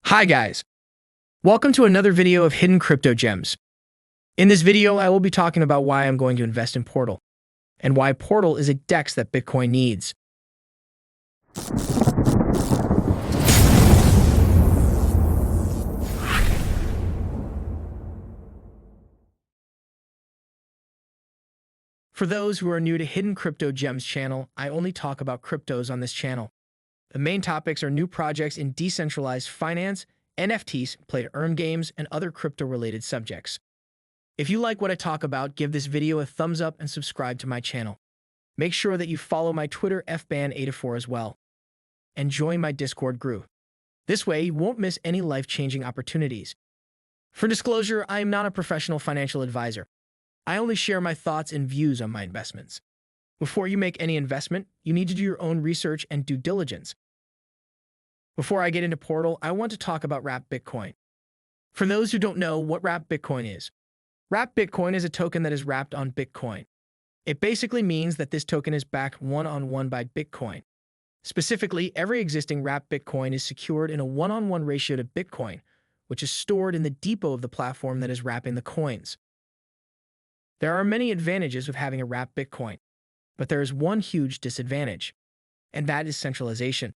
Hi guys, welcome to another video of hidden crypto gems. In this video, I will be talking about why I'm going to invest in Portal, and why Portal is a DEX that Bitcoin needs. For those who are new to Hidden Crypto Gems channel, I only talk about cryptos on this channel. The main topics are new projects in decentralized finance, NFTs, play-to-earn games, and other crypto-related subjects. If you like what I talk about, give this video a thumbs up and subscribe to my channel. Make sure that you follow my Twitter FBAN84 as well. And join my Discord group. This way, you won't miss any life-changing opportunities. For disclosure, I am not a professional financial advisor. I only share my thoughts and views on my investments. Before you make any investment, you need to do your own research and due diligence. Before I get into Portal, I want to talk about Wrapped Bitcoin. For those who don't know what Wrapped Bitcoin is, Wrapped Bitcoin is a token that is wrapped on Bitcoin. It basically means that this token is backed one-on-one by Bitcoin. Specifically, every existing Wrapped Bitcoin is secured in a one-on-one ratio to Bitcoin, which is stored in the depot of the platform that is wrapping the coins. There are many advantages with having a Wrapped Bitcoin, but there is one huge disadvantage, and that is centralization.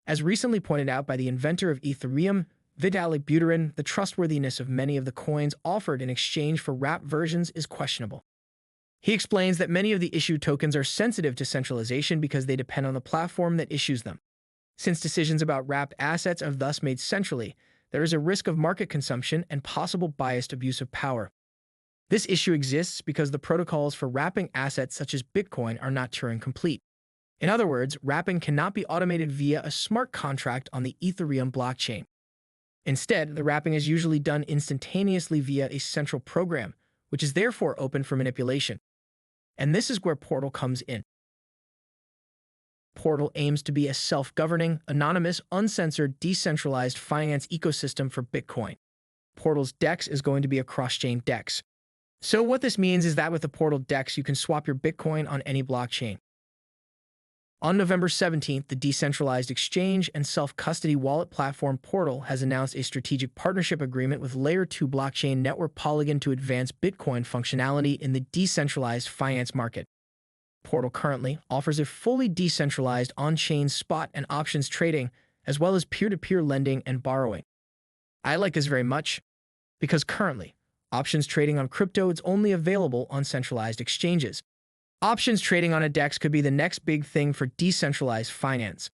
As recently pointed out by the inventor of Ethereum, Vitalik Buterin, the trustworthiness of many of the coins offered in exchange for wrapped versions is questionable. He explains that many of the issued tokens are sensitive to centralization because they depend on the platform that issues them. Since decisions about wrapped assets are thus made centrally, there is a risk of market consumption and possible biased abuse of power. This issue exists because the protocols for wrapping assets such as Bitcoin are not Turing-complete. In other words, wrapping cannot be automated via a smart contract on the Ethereum blockchain. Instead, the wrapping is usually done instantaneously via a central program, which is therefore open for manipulation. And this is where Portal comes in. Portal aims to be a self-governing, anonymous, uncensored, decentralized finance ecosystem for Bitcoin. Portal's DEX is going to be a cross-chain DEX. So what this means is that with the Portal DEX, you can swap your Bitcoin on any blockchain. On November 17th, the decentralized exchange and self-custody wallet platform Portal has announced a strategic partnership agreement with Layer 2 blockchain network Polygon to advance Bitcoin functionality in the decentralized finance market. Portal currently offers a fully decentralized on-chain spot and options trading, as well as peer-to-peer lending and borrowing. I like this very much, because currently, options trading on crypto is only available on centralized exchanges. Options trading on a DEX could be the next big thing for decentralized finance.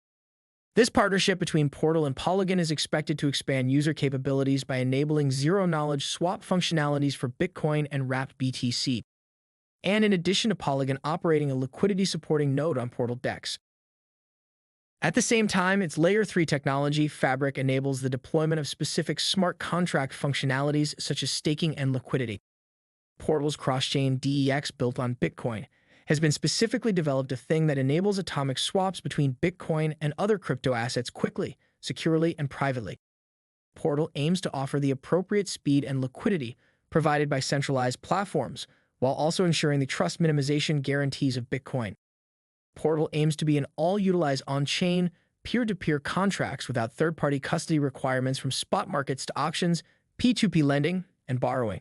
This partnership between Portal and Polygon is expected to expand user capabilities by enabling zero-knowledge swap functionalities for Bitcoin and wrapped BTC. And in addition to Polygon operating a liquidity-supporting node on Portal DEX. At the same time, its Layer 3 technology, Fabric, enables the deployment of specific smart contract functionalities such as staking and liquidity. Portal's cross-chain DEX built on Bitcoin has been specifically developed a thing that enables atomic swaps between Bitcoin and other crypto assets quickly, securely, and privately. Portal aims to offer the appropriate speed and liquidity provided by centralized platforms, while also ensuring the trust minimization guarantees of Bitcoin. Portal aims to be an all-utilized on-chain, peer-to-peer contracts without third-party custody requirements from spot markets to auctions, P2P lending, and borrowing.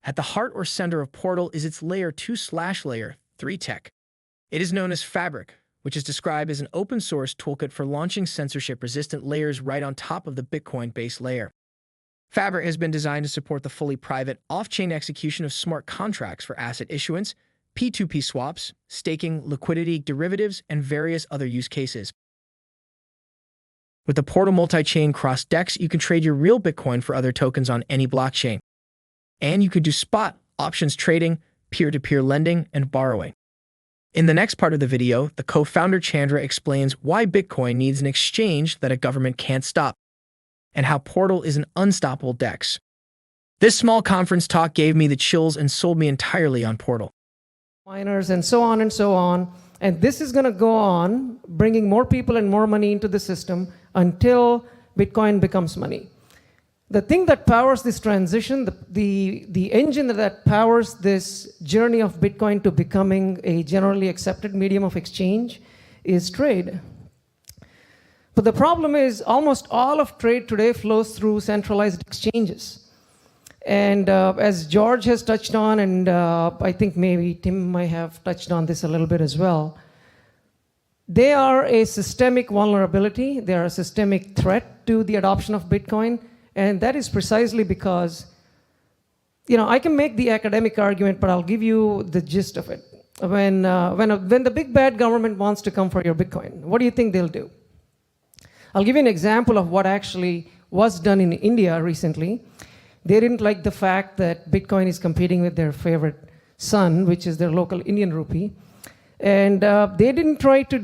At the heart or center of Portal is its Layer 2/Layer 3 tech. It is known as Fabric, which is described as an open-source toolkit for launching censorship-resistant layers right on top of the Bitcoin-based layer. Fabric has been designed to support the fully private, off-chain execution of smart contracts for asset issuance, P2P swaps, staking, liquidity, derivatives, and various other use cases. With the Portal multi-chain cross DEX, you can trade your real Bitcoin for other tokens on any blockchain. And you can do spot, options trading, peer-to-peer lending, and borrowing. In the next part of the video, the co-founder Chandra explains why Bitcoin needs an exchange that a government can't stop, and how Portal is an unstoppable DEX. This small conference talk gave me the chills and sold me entirely on Portal. Miners and so on and so on. And this is going to go on, bringing more people and more money into the system until Bitcoin becomes money. The thing that powers this transition, the engine that powers this journey of Bitcoin to becoming a generally accepted medium of exchange is trade. But the problem is almost all of trade today flows through centralized exchanges. And as George has touched on, and I think maybe Tim might have touched on this a little bit as well, they are a systemic vulnerability. They are a systemic threat to the adoption of Bitcoin. And that is precisely because, I can make the academic argument, but I'll give you the gist of it. When the big bad government wants to come for your Bitcoin, what do you think they'll do? I'll give you an example of what actually was done in India recently. They didn't like the fact that Bitcoin is competing with their favorite sun, which is their local Indian rupee. And they didn't try to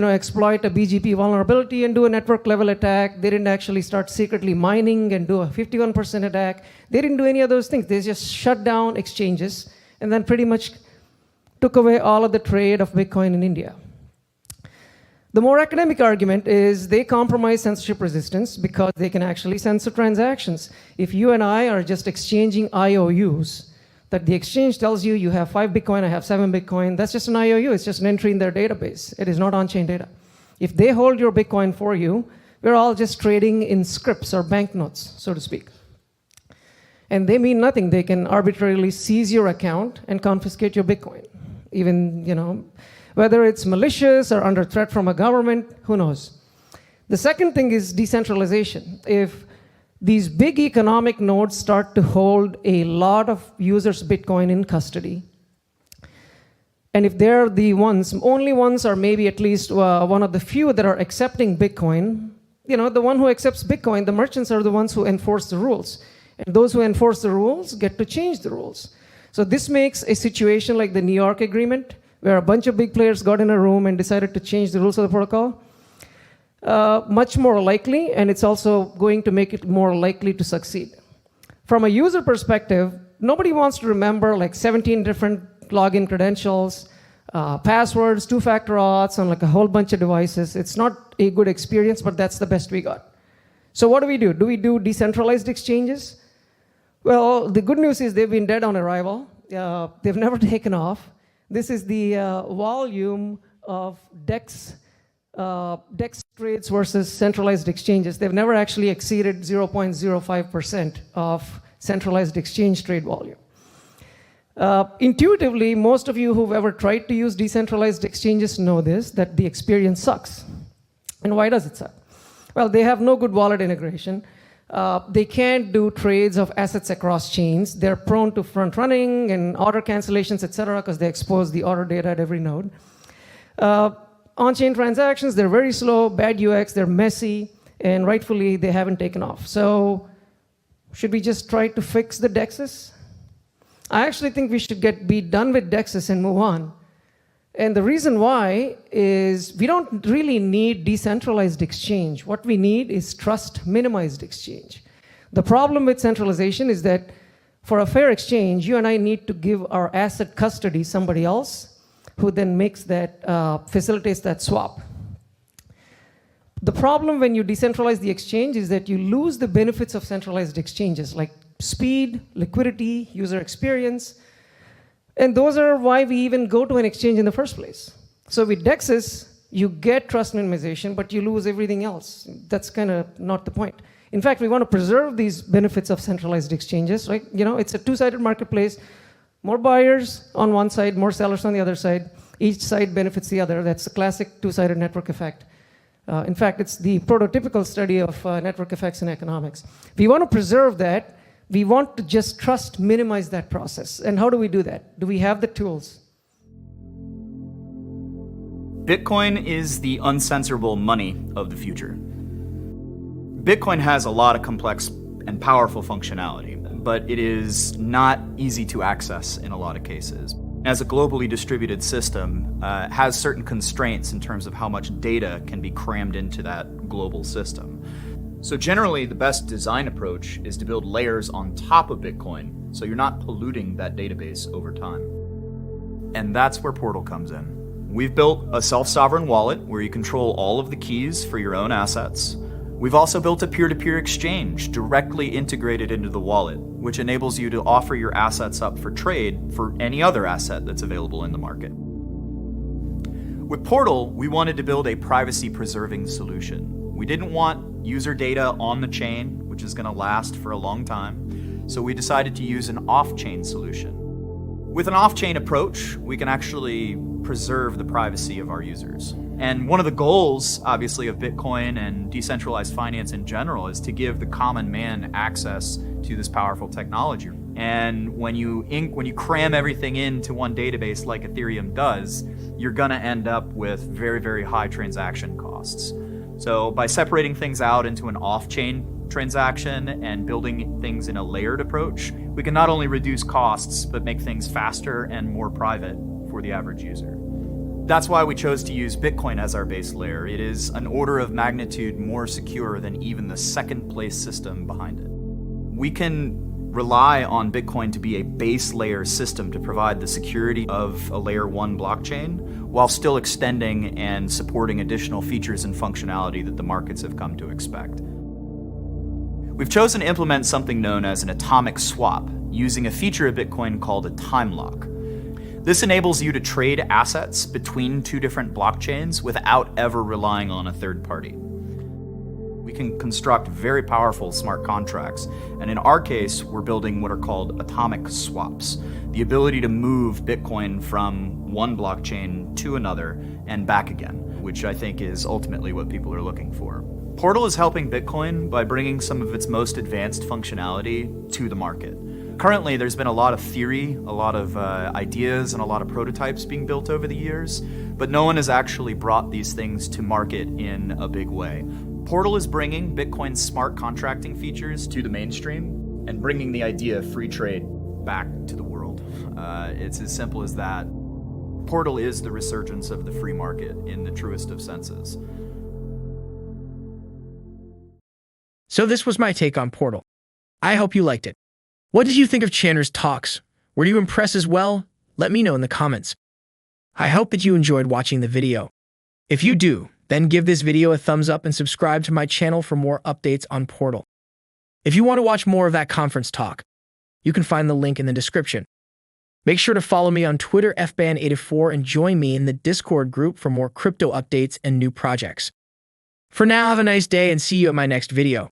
exploit a BGP vulnerability and do a network level attack. They didn't actually start secretly mining and do a 51% attack. They didn't do any of those things. They just shut down exchanges and then pretty much took away all of the trade of Bitcoin in India. The more academic argument is they compromise censorship resistance because they can actually censor transactions. If you and I are just exchanging IOUs, that the exchange tells you you have 5 Bitcoin, I have 7 Bitcoin, that's just an IOU, it's just an entry in their database. It is not on-chain data. If they hold your Bitcoin for you, we're all just trading in scripts or banknotes, so to speak. And they mean nothing. They can arbitrarily seize your account and confiscate your Bitcoin. Even, whether it's malicious or under threat from a government, who knows? The second thing is decentralization. If these big economic nodes start to hold a lot of users' Bitcoin in custody, and if they're the only ones, or maybe at least one of the few that are accepting Bitcoin, the one who accepts Bitcoin, the merchants are the ones who enforce the rules. And those who enforce the rules get to change the rules. So this makes a situation like the New York Agreement, where a bunch of big players got in a room and decided to change the rules of the protocol, much more likely, and it's also going to make it more likely to succeed. From a user perspective, nobody wants to remember like 17 different login credentials, passwords, two-factor auths on like a whole bunch of devices. It's not a good experience, but that's the best we got. So what do we do? Do we do decentralized exchanges? Well, the good news is they've been dead on arrival. They've never taken off. This is the volume of DEX trades versus centralized exchanges. They've never actually exceeded 0.05% of centralized exchange trade volume. Intuitively, most of you who've ever tried to use decentralized exchanges know this, that the experience sucks. And why does it suck? Well, they have no good wallet integration. They can't do trades of assets across chains. They're prone to front running and order cancellations, et cetera, because they expose the order data at every node. On-chain transactions, they're very slow, bad UX, they're messy, and rightfully, they haven't taken off. So should we just try to fix the DEXs? I actually think we should be done with DEXs and move on. And the reason why is we don't really need decentralized exchange. What we need is trust-minimized exchange. The problem with centralization is that for a fair exchange, you and I need to give our asset custody to somebody else who then facilitates that swap. The problem when you decentralize the exchange is that you lose the benefits of centralized exchanges like speed, liquidity, user experience. And those are why we even go to an exchange in the first place. So with DEXs, you get trust minimization, but you lose everything else. That's kind of not the point. In fact, we want to preserve these benefits of centralized exchanges. Right? It's a two-sided marketplace. More buyers on one side, more sellers on the other side. Each side benefits the other. That's the classic two-sided network effect. In fact, it's the prototypical study of network effects in economics. We want to preserve that. We want to just trust minimize that process. And how do we do that? Do we have the tools? Bitcoin is the uncensorable money of the future. Bitcoin has a lot of complex and powerful functionality, but it is not easy to access in a lot of cases. As a globally distributed system, has certain constraints in terms of how much data can be crammed into that global system. So generally, the best design approach is to build layers on top of Bitcoin, so you're not polluting that database over time. And that's where Portal comes in. We've built a self-sovereign wallet where you control all of the keys for your own assets. We've also built a peer-to-peer exchange directly integrated into the wallet, which enables you to offer your assets up for trade for any other asset that's available in the market. With Portal, we wanted to build a privacy-preserving solution. We didn't want user data on the chain, which is going to last for a long time, so we decided to use an off-chain solution. With an off-chain approach, we can actually preserve the privacy of our users. And one of the goals, obviously, of Bitcoin and decentralized finance in general is to give the common man access to this powerful technology. And when you cram everything into one database like Ethereum does, you're going to end up with very, very high transaction costs. So by separating things out into an off-chain transaction and building things in a layered approach, we can not only reduce costs, but make things faster and more private for the average user. That's why we chose to use Bitcoin as our base layer. It is an order of magnitude more secure than even the second place system behind it. We can rely on Bitcoin to be a base layer system to provide the security of a layer 1 blockchain while still extending and supporting additional features and functionality that the markets have come to expect. We've chosen to implement something known as an atomic swap using a feature of Bitcoin called a time lock. This enables you to trade assets between two different blockchains without ever relying on a third party. We can construct very powerful smart contracts, and in our case, we're building what are called atomic swaps, the ability to move Bitcoin from one blockchain to another and back again, which I think is ultimately what people are looking for. Portal is helping Bitcoin by bringing some of its most advanced functionality to the market. Currently, there's been a lot of theory, a lot of ideas, and a lot of prototypes being built over the years, but no one has actually brought these things to market in a big way. Portal is bringing Bitcoin's smart contracting features to the mainstream and bringing the idea of free trade back to the world. It's as simple as that. Portal is the resurgence of the free market in the truest of senses. So this was my take on Portal. I hope you liked it. What did you think of Chandler's talks? Were you impressed as well? Let me know in the comments. I hope that you enjoyed watching the video. If you do, then give this video a thumbs up and subscribe to my channel for more updates on Portal. If you want to watch more of that conference talk, you can find the link in the description. Make sure to follow me on Twitter FBAN84 and join me in the Discord group for more crypto updates and new projects. For now, have a nice day and see you at my next video.